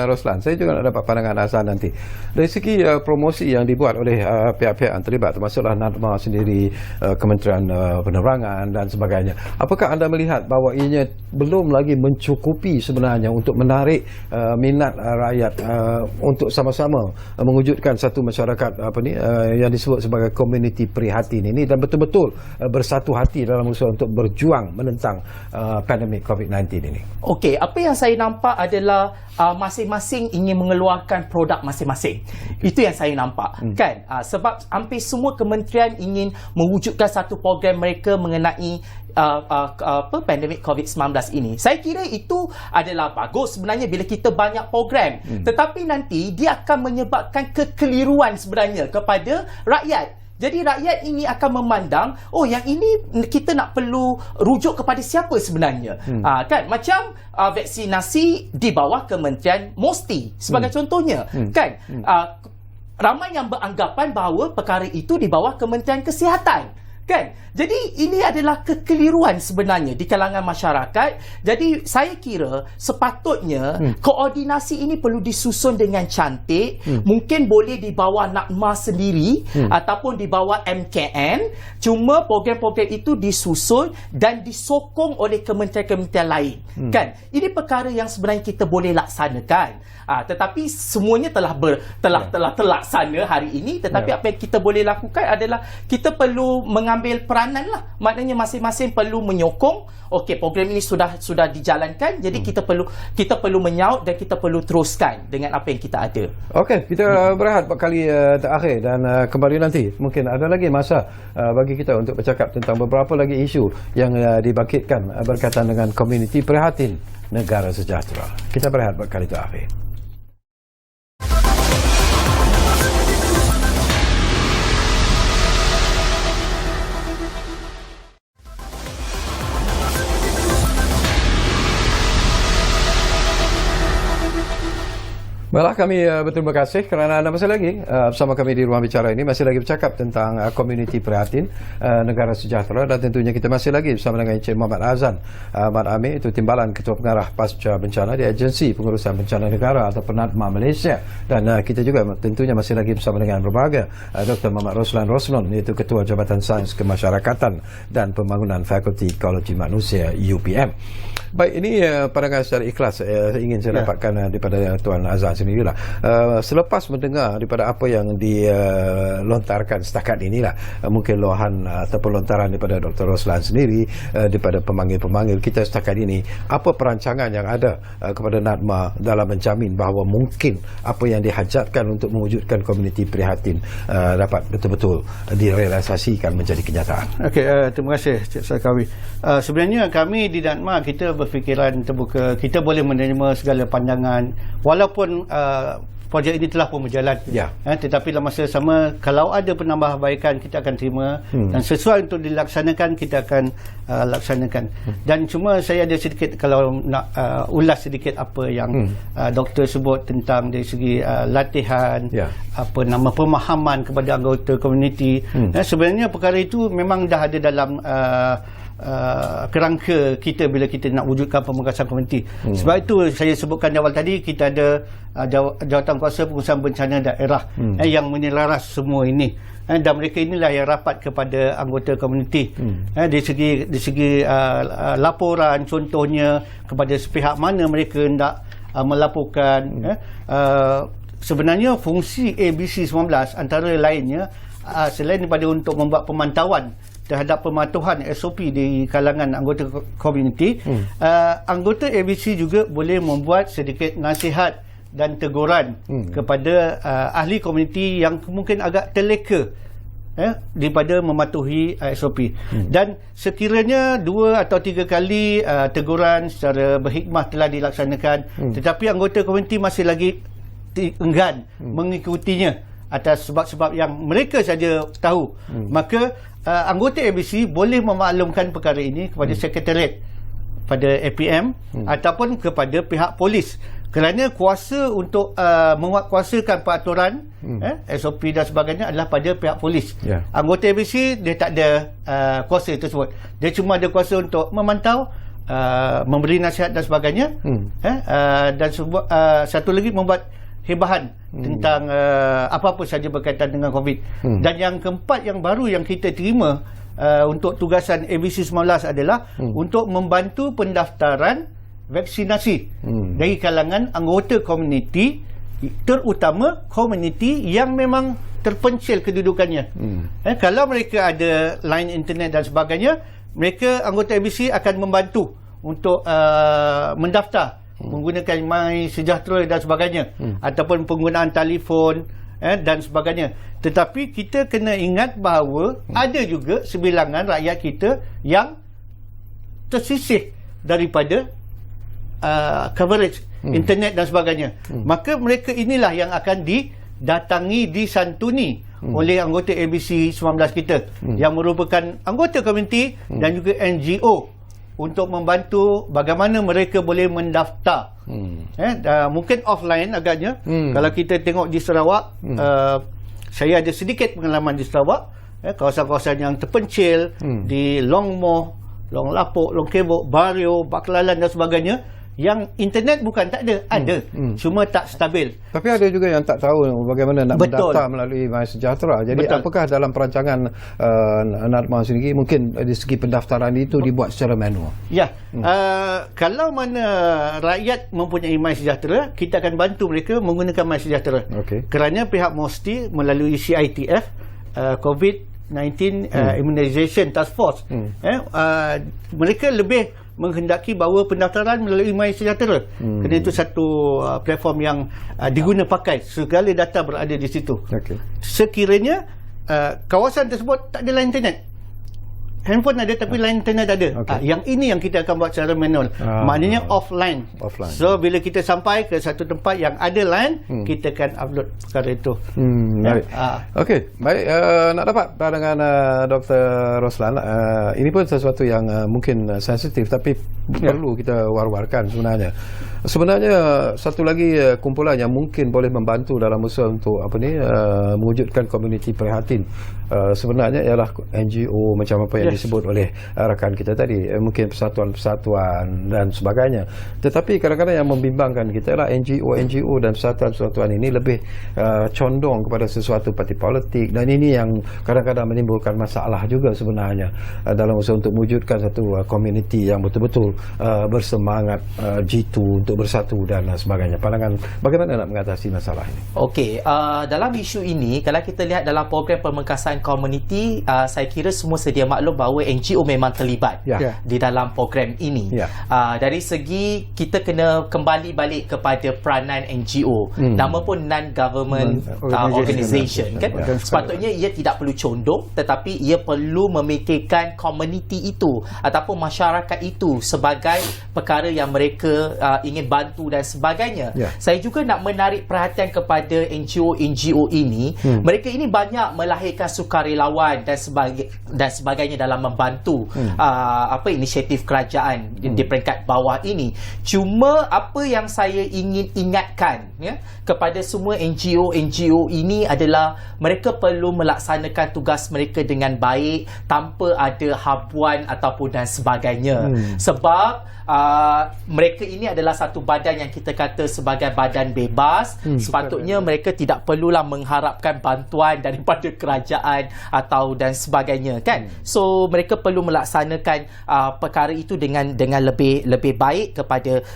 Roslan, saya juga nak dapat pandangan Azhar nanti. Dari segi promosi yang dibuat oleh pihak-pihak yang terlibat, termasuklah NADMA sendiri, Kementerian Penerangan dan sebagainya. Apakah anda melihat bahawa ianya belum lagi mencukupi sebenarnya untuk menarik minat rakyat untuk sama-sama mewujudkan satu masyarakat yang disebut sebagai komuniti prihatin ini dan betul-betul bersatu hati dalam usaha untuk berjuang menentang pandemik COVID-19 ini? Okey, apa yang saya nampak adalah masing-masing ingin mengeluarkan produk masing-masing. Itu yang saya nampak, kan? Sebab hampir semua kementerian ingin mewujudkan satu program mereka mengenai pandemik COVID-19 ini. Saya kira itu adalah bagus sebenarnya bila kita banyak program. Tetapi nanti dia akan menyebabkan kekeliruan sebenarnya kepada rakyat. Jadi rakyat ini akan memandang, yang ini kita nak perlu rujuk kepada siapa sebenarnya. Kan? Macam vaksinasi di bawah Kementerian MOSTI sebagai contohnya. Kan? Ramai yang beranggapan bahawa perkara itu di bawah Kementerian Kesihatan. Kan? Jadi ini adalah kekeliruan sebenarnya di kalangan masyarakat. Jadi saya kira sepatutnya koordinasi ini perlu disusun dengan cantik. Mungkin boleh di bawah NADMA sendiri ataupun di bawah MKN. Cuma program-program itu disusun dan disokong oleh kementerian-kementerian lain. Kan? Ini perkara yang sebenarnya kita boleh laksanakan. Tetapi semuanya telah terlaksana hari ini. Tetapi apa yang kita boleh lakukan adalah kita perlu mengambil peranan lah. Maknanya masing-masing perlu menyokong. Okey, program ini sudah dijalankan. Jadi kita perlu menyaut dan kita perlu teruskan dengan apa yang kita ada. Okey, kita berehat kali terakhir dan kembali nanti. Mungkin ada lagi masa bagi kita untuk bercakap tentang beberapa lagi isu yang dibangkitkan berkaitan dengan komuniti prihatin. Prihatin Negara Sejahtera. Kita berehat buat kali itu, Afif. Baiklah, kami berterima kasih kerana anda masih lagi bersama kami di Ruang Bicara ini, masih lagi bercakap tentang komuniti prihatin negara sejahtera, dan tentunya kita masih lagi bersama dengan Encik Muhammad Azan Mat Amir, itu Timbalan Ketua Pengarah Pasca Bencana di Agensi Pengurusan Bencana Negara atau NADMA Malaysia, dan kita juga tentunya masih lagi bersama dengan berbahagia Dr. Muhammad Roslan Rosnon, iaitu Ketua Jabatan Sains Kemasyarakatan dan Pembangunan Fakulti Ekologi Manusia UPM. Baik, ini pandangan secara ikhlas ingin saya dapatkan daripada Tuan Azan sendirilah. Selepas mendengar daripada apa yang dilontarkan setakat inilah, mungkin luahan ataupun lontaran daripada Dr. Roslan sendiri, daripada pemanggil-pemanggil kita setakat ini, apa perancangan yang ada kepada NADMA dalam menjamin bahawa mungkin apa yang dihajatkan untuk mewujudkan komuniti prihatin dapat betul-betul direalisasikan menjadi kenyataan. Okey, terima kasih Cik Sarkawi. Sebenarnya kami di NADMA kita berfikiran terbuka, kita boleh menerima segala pandangan walaupun projek ini telah pun berjalan, tetapi dalam masa sama kalau ada penambahbaikan kita akan terima, dan sesuai untuk dilaksanakan kita akan laksanakan. Dan cuma saya ada sedikit, kalau nak ulas sedikit apa yang doktor sebut tentang dari segi latihan, apa nama pemahaman kepada anggota komuniti. Sebenarnya perkara itu memang dah ada dalam kerangka kita bila kita nak wujudkan pemekasan komuniti. Sebab itu saya sebutkan di awal tadi, kita ada jawatan kuasa pengurusan bencana daerah yang menyelaras semua ini, dan mereka inilah yang rapat kepada anggota komuniti dari segi laporan, contohnya kepada sepihak mana mereka hendak melaporkan. Sebenarnya fungsi ABC 19 antara lainnya selain daripada untuk membuat pemantauan terhadap pematuhan SOP di kalangan anggota komuniti, anggota ABC juga boleh membuat sedikit nasihat dan teguran kepada ahli komuniti yang mungkin agak terleka daripada mematuhi SOP. Dan sekiranya 2 atau 3 kali teguran secara berhikmah telah dilaksanakan, tetapi anggota komuniti masih lagi enggan mengikutinya atas sebab-sebab yang mereka saja tahu, maka anggota ABC boleh memaklumkan perkara ini kepada sekretariat pada APM ataupun kepada pihak polis, kerana kuasa untuk menguatkuasakan peraturan SOP dan sebagainya adalah pada pihak polis. Anggota ABC dia tak ada kuasa tersebut, dia cuma ada kuasa untuk memantau, memberi nasihat dan sebagainya, dan satu lagi membuat hebahan tentang apa-apa saja berkaitan dengan COVID. Dan yang keempat yang baru yang kita terima untuk tugasan ABC 19 adalah untuk membantu pendaftaran vaksinasi dari kalangan anggota komuniti, terutama komuniti yang memang terpencil kedudukannya. Kalau mereka ada line internet dan sebagainya, mereka anggota ABC akan membantu untuk mendaftar menggunakan My Sejahtera dan sebagainya, ataupun penggunaan telefon dan sebagainya. Tetapi kita kena ingat bahawa ada juga sebilangan rakyat kita yang tersisih daripada coverage internet dan sebagainya. Maka mereka inilah yang akan didatangi, disantuni oleh anggota ABC 19 kita, yang merupakan anggota komuniti dan juga NGO, untuk membantu bagaimana mereka boleh mendaftar. Mungkin offline agaknya. Kalau kita tengok di Sarawak, saya ada sedikit pengalaman di Sarawak, kawasan-kawasan yang terpencil, di Long Moh, Long Lapok, Long Kebok, Bario, Baklalan dan sebagainya, yang internet bukan tak ada, cuma tak stabil. Tapi ada juga yang tak tahu bagaimana nak mendaftar melalui My Sejahtera. Jadi apakah dalam perancangan NADMA sendiri mungkin dari segi pendaftaran itu dibuat secara manual? Kalau mana rakyat mempunyai My Sejahtera, kita akan bantu mereka menggunakan My Sejahtera. Kerana pihak MOSTI melalui CITF, COVID-19 Immunization Task Force, mereka lebih menghendaki bahawa pendaftaran melalui My Sejahtera, kerana itu satu platform yang diguna pakai, segala data berada di situ. Sekiranya kawasan tersebut tak ada line internet, handphone ada tapi line internet ada. Yang ini yang kita akan buat secara manual. Maknanya offline. So bila kita sampai ke satu tempat yang ada line, kita akan upload perkara itu. Baik. Okey, baik, nak dapat dengan Dr. Roslan. Ini pun sesuatu yang mungkin sensitif tapi perlu kita war-warkan sebenarnya. Sebenarnya satu lagi kumpulan yang mungkin boleh membantu dalam usaha untuk mewujudkan komuniti prihatin sebenarnya ialah NGO macam apa yang disebut oleh rakan kita tadi, mungkin persatuan-persatuan dan sebagainya. Tetapi kadang-kadang yang membimbangkan kita ialah NGO dan persatuan-persatuan ini lebih condong kepada sesuatu parti politik, dan ini yang kadang-kadang menimbulkan masalah juga sebenarnya dalam usaha untuk mewujudkan satu komuniti yang betul-betul bersemangat jitu untuk bersatu dan sebagainya. Pandangan bagaimana nak mengatasi masalah ini? Okey, dalam isu ini kalau kita lihat dalam program pemengkasan komuniti, saya kira semua sedia maklum bahawa NGO memang terlibat di dalam program ini. Dari segi kita kena kembali balik kepada peranan NGO. Nama pun non-government organisation kan. Sepatutnya ia tidak perlu condong, tetapi ia perlu memikirkan komuniti itu ataupun masyarakat itu sebagai perkara yang mereka ingin bantu dan sebagainya. Saya juga nak menarik perhatian kepada NGO ini. Mereka ini banyak melahirkan sukarelawan dan sebagainya dalam membantu inisiatif kerajaan di peringkat bawah ini. Cuma apa yang saya ingin ingatkan kepada semua NGO ini adalah mereka perlu melaksanakan tugas mereka dengan baik tanpa ada habuan ataupun dan sebagainya. Sebab mereka ini adalah satu badan yang kita kata sebagai badan bebas. Sepatutnya mereka tidak perlulah mengharapkan bantuan daripada kerajaan atau dan sebagainya kan. So mereka perlu melaksanakan perkara itu dengan lebih baik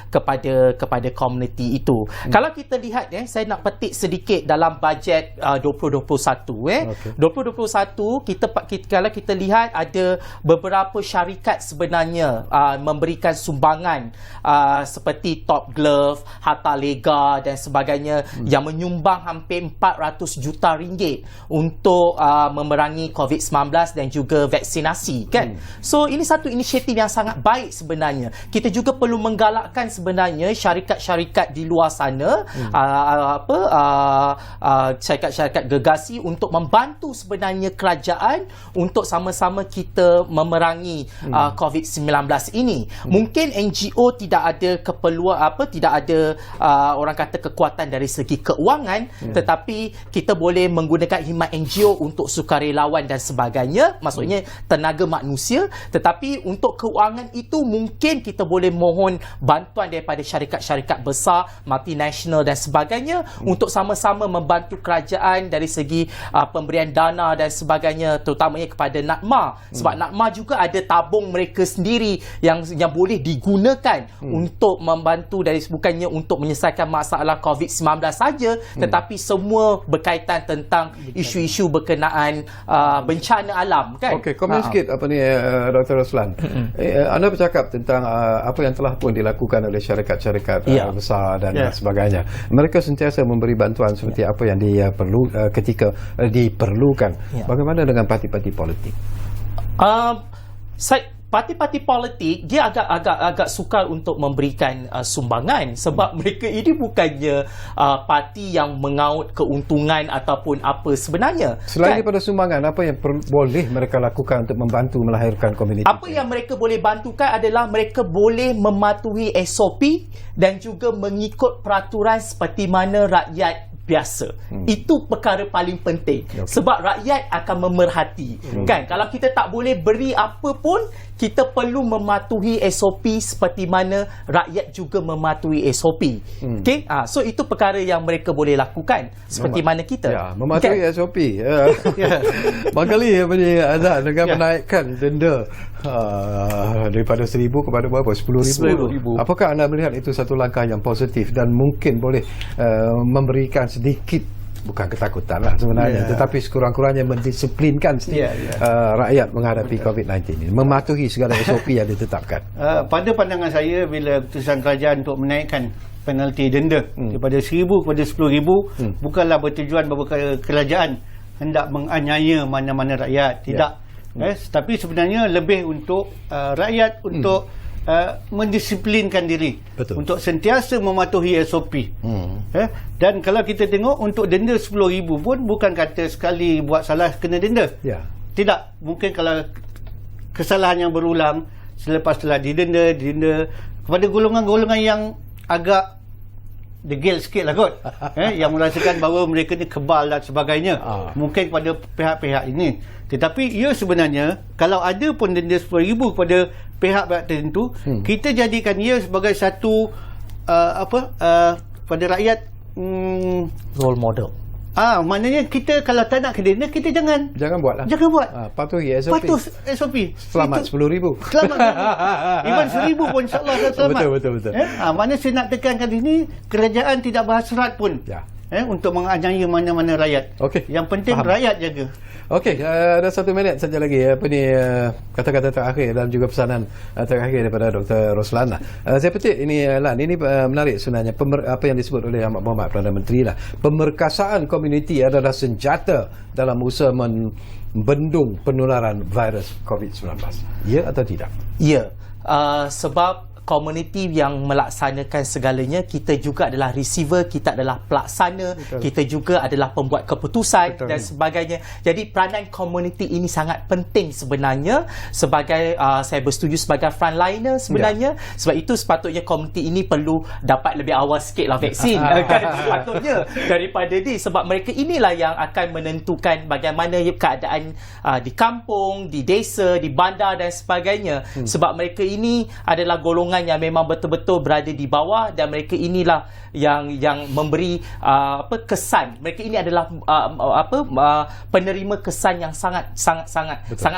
kepada komuniti itu. Kalau kita lihat saya nak petik sedikit dalam bajet 2021 2021 kalau kita lihat ada beberapa syarikat sebenarnya memberikan sumbangan seperti Top Glove, Harta Lega dan sebagainya yang menyumbang hampir 400 juta ringgit untuk memerangi COVID-19 dan juga vaksinasi kan. So ini satu inisiatif yang sangat baik sebenarnya. Kita juga perlu menggalakkan sebenarnya syarikat-syarikat di luar sana syarikat-syarikat gergasi untuk membantu sebenarnya kerajaan untuk sama-sama kita memerangi COVID-19 ini. Mungkin NGO tidak ada keperluan tidak ada orang kata kekuatan dari segi keuangan, tetapi kita boleh menggunakan khidmat NGO untuk sukarelawan dan sebagainya, maksudnya tenaga manusia. Tetapi untuk keuangan itu mungkin kita boleh mohon bantuan daripada syarikat-syarikat besar, multinasional dan sebagainya untuk sama-sama membantu kerajaan dari segi pemberian dana dan sebagainya, terutamanya kepada NADMA. Sebab NADMA juga ada tabung mereka sendiri yang boleh digunakan untuk membantu, dari bukannya untuk menyelesaikan masalah COVID-19 saja, tetapi semua berkaitan tentang isu-isu berkenaan bencana alam kan. Okey, komen sikit Dr. Roslan. Anda bercakap tentang apa yang telah pun dilakukan oleh syarikat-syarikat besar dan sebagainya. Mereka sentiasa memberi bantuan seperti apa yang ketika diperlukan. Bagaimana dengan parti-parti politik? Parti-parti politik dia agak sukar untuk memberikan sumbangan sebab mereka ini bukannya parti yang mengaut keuntungan ataupun apa sebenarnya. Selain daripada sumbangan, apa yang boleh mereka lakukan untuk membantu melahirkan komuniti? Apa yang mereka boleh bantukan adalah mereka boleh mematuhi SOP dan juga mengikut peraturan seperti mana rakyat biasa. Itu perkara paling penting. Sebab rakyat akan memerhati. Kan? Kalau kita tak boleh beri apa pun, kita perlu mematuhi SOP seperti mana rakyat juga mematuhi SOP. Okay? So itu perkara yang mereka boleh lakukan seperti mana kita. Mematuhi SOP. Makali ada dengan menaikkan denda daripada 1,000 kepada berapa? 10,000. Apakah anda melihat itu satu langkah yang positif dan mungkin boleh memberikan sedikit, bukan ketakutan lah sebenarnya, tetapi sekurang-kurangnya mendisiplinkan rakyat menghadapi COVID-19 ini, mematuhi segala SOP yang ditetapkan? Pada pandangan saya, bila keputusan kerajaan untuk menaikkan penalti denda daripada 1,000 kepada 10,000 bukanlah bertujuan bahawa kerajaan hendak menganiaya mana-mana rakyat. Tidak. Tapi sebenarnya lebih untuk rakyat untuk mendisiplinkan diri. Betul. Untuk sentiasa mematuhi SOP. Dan kalau kita tengok untuk denda 10,000 pun bukan kata sekali buat salah kena denda. Ya. Tidak. Mungkin kalau kesalahan yang berulang selepas telah didenda kepada golongan-golongan yang agak degil sikit lah kot, yang merasakan bahawa mereka ni kebal dan sebagainya, mungkin kepada pihak-pihak ini. Tetapi ia sebenarnya kalau ada pun denda 10,000 kepada pihak-pihak tertentu, kita jadikan ia sebagai satu pada rakyat Role model. Maknanya kita kalau tak nak kena, kita jangan buatlah. Jangan buat. Patuhi SOP. Patuh SOP. Selamat 10,000. Selamat. Even 1,000 pun insya-Allah akan selamat. Betul. Mana saya nak tekankan di sini, kerajaan tidak berhasrat pun. Ya. Untuk menganiaya mana-mana rakyat. Okey. Yang penting rakyat jaga. Okey, ada 1 minit saja lagi kata-kata terakhir dan juga pesanan terakhir daripada Dr. Roslan. Saya petik ini Lan, ini menarik sebenarnya apa yang disebut oleh Ahmad Mohamad Perdana Menteri lah. Pemerkasaan komuniti adalah senjata dalam usaha membendung penularan virus COVID-19. Ya atau tidak? Ya. Sebab komuniti yang melaksanakan segalanya, kita juga adalah receiver, kita adalah pelaksana, kita juga adalah pembuat keputusan dan sebagainya. Jadi peranan komuniti ini sangat penting sebenarnya sebagai saya bersetuju sebagai frontliner sebenarnya. Sebab itu sepatutnya komuniti ini perlu dapat lebih awal sikitlah vaksin kan, sepatutnya daripada ni, sebab mereka inilah yang akan menentukan bagaimana keadaan di kampung, di desa, di bandar dan sebagainya. Sebab mereka ini adalah golongan yang memang betul-betul berada di bawah, dan mereka inilah yang memberi kesan. Mereka ini adalah penerima kesan yang sangat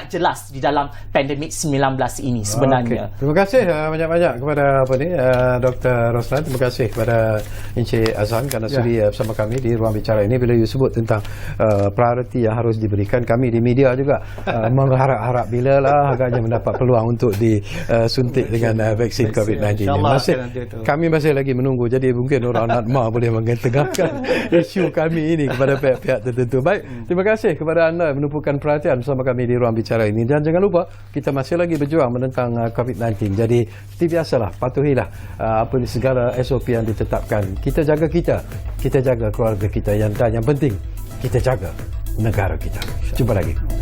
jelas di dalam pandemik 19 ini sebenarnya. Terima kasih banyak-banyak kepada Dr. Roslan. Terima kasih kepada Encik Azhan kerana sudi bersama kami di ruang bicara ini. Bila you sebut tentang prioriti yang harus diberikan, kami di media juga mengharap-harap bila lah agaknya mendapat peluang untuk disuntik dengan vaksin COVID-19 ini. Kami masih lagi menunggu. Jadi mungkin orang Natma boleh mengetengahkan isu kami ini kepada pihak-pihak tertentu. Baik, terima kasih kepada anda menumpukan perhatian bersama kami di ruang bicara ini. Dan jangan lupa, kita masih lagi berjuang menentang COVID-19. Jadi seperti biasalah, patuhilah segala SOP yang ditetapkan. Kita jaga keluarga kita, dan yang penting kita jaga negara kita. Jumpa lagi.